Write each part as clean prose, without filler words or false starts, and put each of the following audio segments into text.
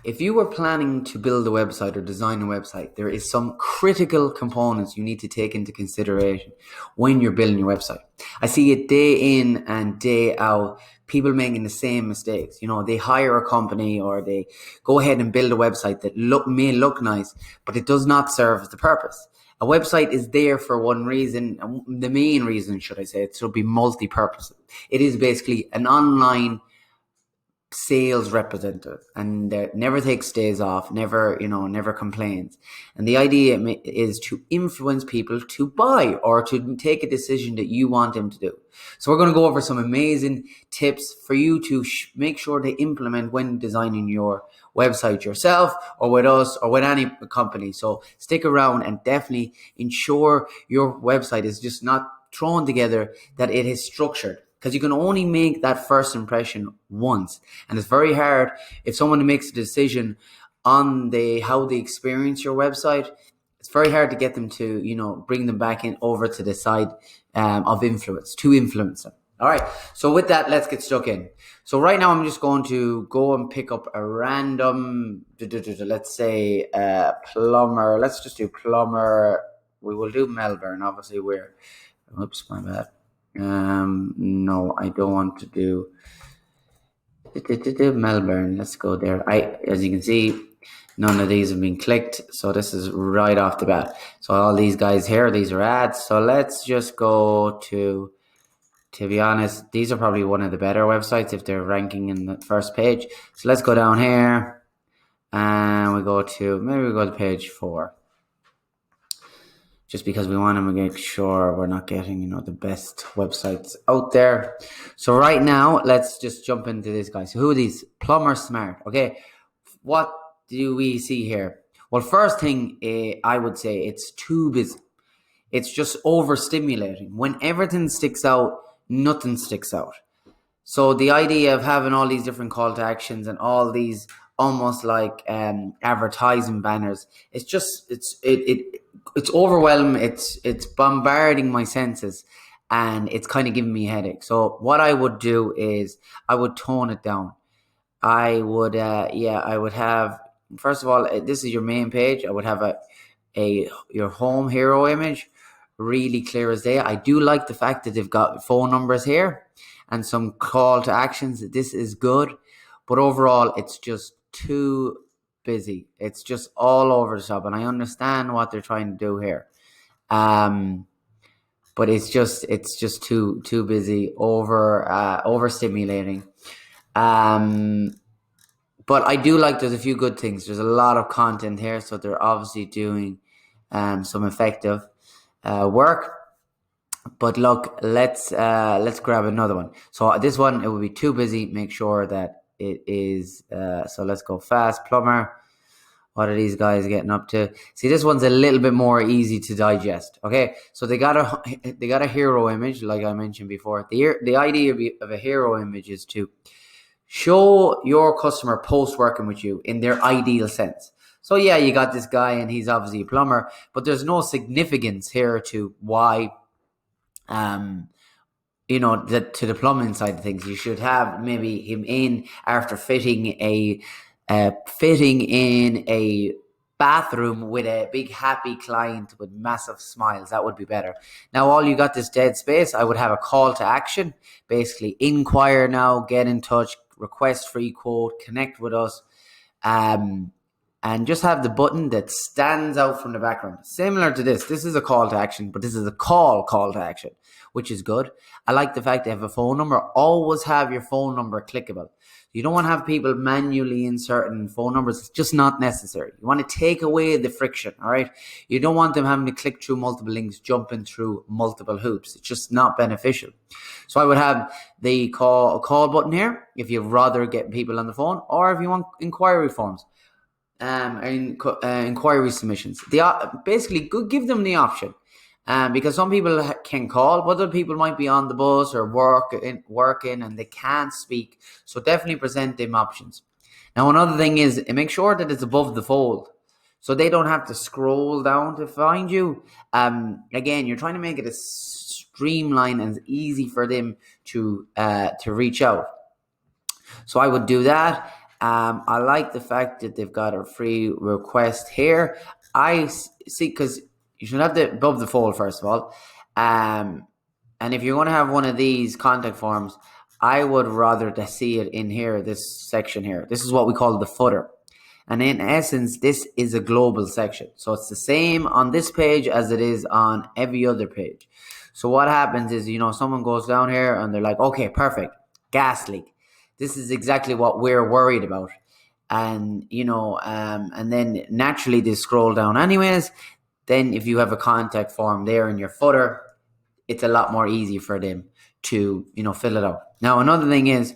if you were planning to build a website or design a website, there is some critical components you need to take into consideration when you're building your website. I see it day in and day out, people making the same mistakes. They hire a company or they go ahead and build a website that may look nice, but it does not serve the purpose. A website is there for one reason, the main reason, should I say, it should be multi-purpose. It is basically an online sales representative, and never takes days off, never complains. And the idea is to influence people to buy or to take a decision that you want them to do. So we're going to go over some amazing tips for you to make sure to implement when designing your website yourself or with us or with any company. So stick around and definitely ensure your website is just not thrown together, that it is structured. Because you can only make that first impression once. And it's very hard if someone makes a decision on how they experience your website. It's very hard to get them to, bring them back in over to the side of influence, to influence them. All right. So with that, let's get stuck in. So right now I'm just going to go and pick up a random, let's say plumber. Let's just do plumber. We will do Melbourne. Obviously oops, my bad. No, I don't want to do Melbourne. Let's go there. As you can see, none of these have been clicked, so this is right off the bat. So all these guys here, these are ads. So let's just go to be honest, these are probably one of the better websites if they're ranking in the first page. So let's go down here and maybe we go to page 4. Just because we want to make sure we're not getting, the best websites out there. So right now, let's just jump into this guy. So who are these? Plumber Smart. Okay, what do we see here? Well, first thing, I would say it's too busy. It's just overstimulating. When everything sticks out, nothing sticks out. So the idea of having all these different call to actions and all these almost like advertising banners, it's overwhelming. It's bombarding my senses, and it's kind of giving me a headache. So what I would do is I would tone it down. I would have, first of all, this is your main page. I would have your home hero image really clear as day. I do like the fact that they've got phone numbers here and some call to actions. This is good, but overall it's just too busy. It's just all over the shop, and I understand what they're trying to do here, but it's just too busy, overstimulating. But I do like there's a few good things. There's a lot of content here, so they're obviously doing some effective work. But look, let's grab another one. So this one, it will be too busy. Make sure that it is. So let's go fast. Plumber. What are these guys getting up to? See, this one's a little bit more easy to digest. Okay, so they got a hero image, like I mentioned before. The idea of a hero image is to show your customer post working with you in their ideal sense. So yeah, you got this guy and he's obviously a plumber, but there's no significance here to why, to the plumbing side of things. You should have maybe him in after fitting in a bathroom with a big happy client with massive smiles. That would be better. Now, all you got this dead space, I would have a call to action. Basically, inquire now, get in touch, request free quote, connect with us, and just have the button that stands out from the background. Similar to this. This is a call to action, but this is a call to action, which is good. I like the fact they have a phone number. Always have your phone number clickable. You don't want to have people manually inserting phone numbers. It's just not necessary. You want to take away the friction, all right? You don't want them having to click through multiple links, jumping through multiple hoops. It's just not beneficial. So I would have the call button here if you'd rather get people on the phone, or if you want inquiry forms. Inquiry submissions. Basically, give them the option. Because some people can call, but other people might be on the bus or working and they can't speak. So definitely present them options. Now, another thing is make sure that it's above the fold, so they don't have to scroll down to find you. Again, you're trying to make it as streamlined and easy for them to reach out. So I would do that. I like the fact that they've got a free request here. I see, because you should have the above the fold first of all. And if you're going to have one of these contact forms, I would rather to see it in here, this section here. This is what we call the footer. And in essence, this is a global section. So it's the same on this page as it is on every other page. So what happens is, someone goes down here and they're like, okay, perfect, gas leak. This is exactly what we're worried about. And, and then naturally they scroll down anyways. Then if you have a contact form there in your footer, it's a lot more easy for them to, fill it out. Now, another thing is,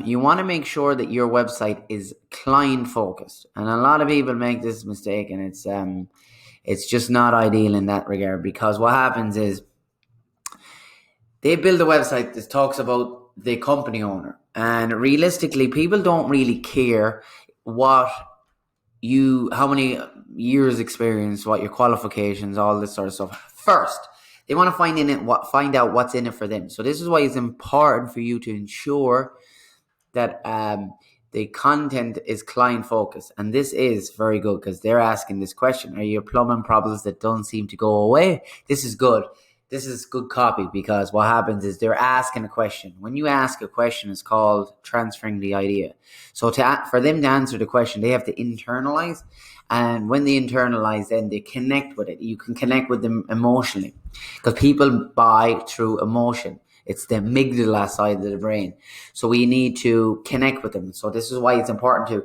you want to make sure that your website is client focused. And a lot of people make this mistake, and it's just not ideal in that regard, because what happens is they build a website that talks about the company owner, and realistically people don't really care how many years experience, what your qualifications, all this sort of stuff. First, they want to find out what's in it for them. So this is why it's important for you to ensure that the content is client focused. And this is very good, because they're asking this question: are your plumbing problems that don't seem to go away? This is good. This is good copy, because what happens is they're asking a question. When you ask a question, it's called transferring the idea. So for them to answer the question, they have to internalize. And when they internalize, then they connect with it. You can connect with them emotionally, because people buy through emotion. It's the amygdala side of the brain. So we need to connect with them. So this is why it's important to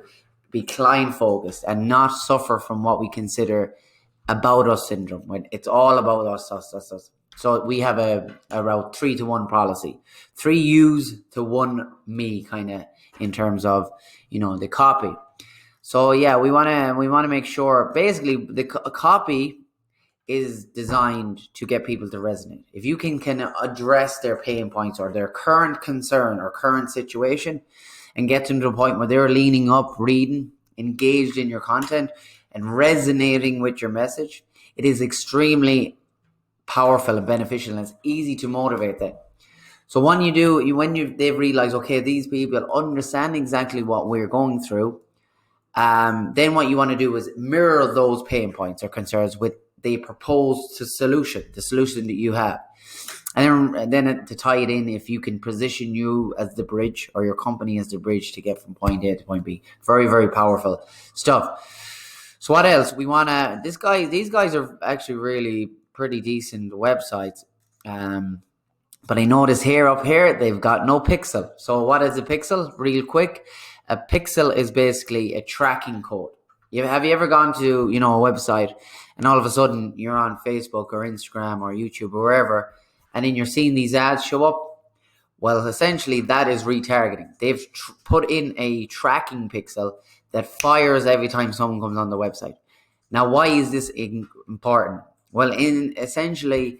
be client focused and not suffer from what we consider about us syndrome. When it's all about us. So we have about 3-to-1 policy, 3 yous to 1 me, kind of, in terms of, the copy. So yeah, we want to make sure basically the copy is designed to get people to resonate. If you can address their pain points or their current concern or current situation and get them to the point where they're leaning up, reading, engaged in your content and resonating with your message, it is extremely powerful and beneficial, and it's easy to motivate them. So when they've realized, okay, these people understand exactly what we're going through, then what you want to do is mirror those pain points or concerns with the proposed solution, the solution that you have. And then to tie it in, if you can position you as the bridge or your company as the bridge to get from point A to point B. Very, very powerful stuff. So what else? These guys are actually really pretty decent websites. But I notice up here, they've got no pixel. So what is a pixel? Real quick. A pixel is basically a tracking code. Have you ever gone to, a website and all of a sudden you're on Facebook or Instagram or YouTube or wherever, and then you're seeing these ads show up? Well, essentially that is retargeting. They've put in a tracking pixel that fires every time someone comes on the website. Now, why is this important? Well, essentially,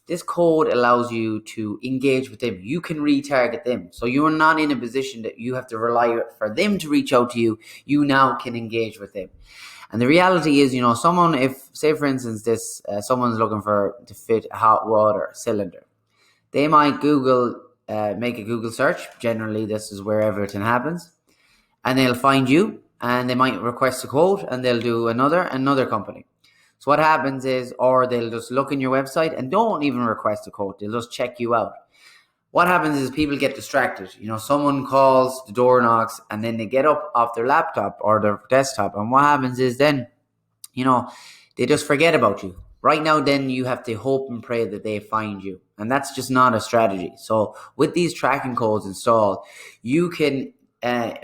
this code allows you to engage with them. You can retarget them. So you are not in a position that you have to rely for them to reach out to you. You now can engage with them. And the reality is, someone, if, say for instance, someone's looking to fit a hot water cylinder, they might make a Google search. Generally, this is where everything happens. And they'll find you, and they might request a quote, and they'll do another company. So what happens is, or they'll just look in your website and don't even request a quote. They'll just check you out. What happens is people get distracted. Someone calls, the door knocks, and then they get up off their laptop or their desktop. And what happens is then, they just forget about you. Right now, then you have to hope and pray that they find you. And that's just not a strategy. So with these tracking codes installed, you can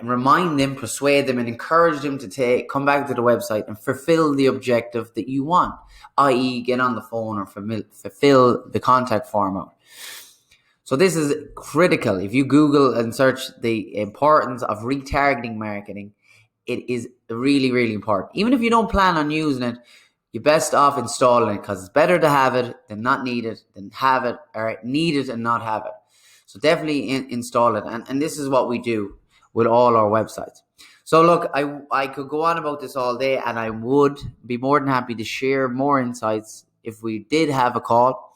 remind them, persuade them, and encourage them to come back to the website and fulfill the objective that you want, i.e. get on the phone or fulfill the contact form out. So this is critical. If you Google and search the importance of retargeting marketing, it is really, really important. Even if you don't plan on using it, you're best off installing it, because it's better to have it than not need it, than have it or need it and not have it. So definitely install it. And this is what we do with all our websites. So look, I could go on about this all day, and I would be more than happy to share more insights if we did have a call.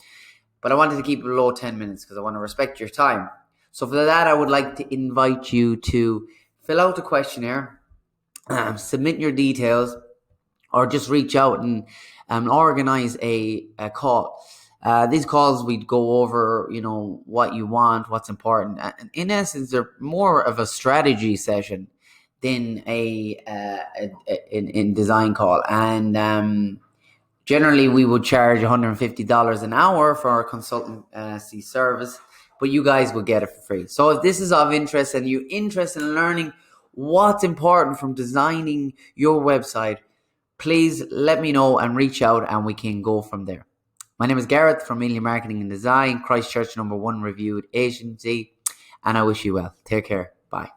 But I wanted to keep it below 10 minutes because I want to respect your time. So for that, I would like to invite you to fill out the questionnaire, submit your details, or just reach out and organize a call. These calls, we'd go over, what you want, what's important. And in essence, they're more of a strategy session than in design call. And generally, we would charge $150 an hour for our consultancy service, but you guys will get it for free. So if this is of interest and you're interested in learning what's important from designing your website, please let me know and reach out and we can go from there. My name is Gareth from Melia Marketing and Design, Christchurch #1 reviewed agency, and I wish you well. Take care. Bye.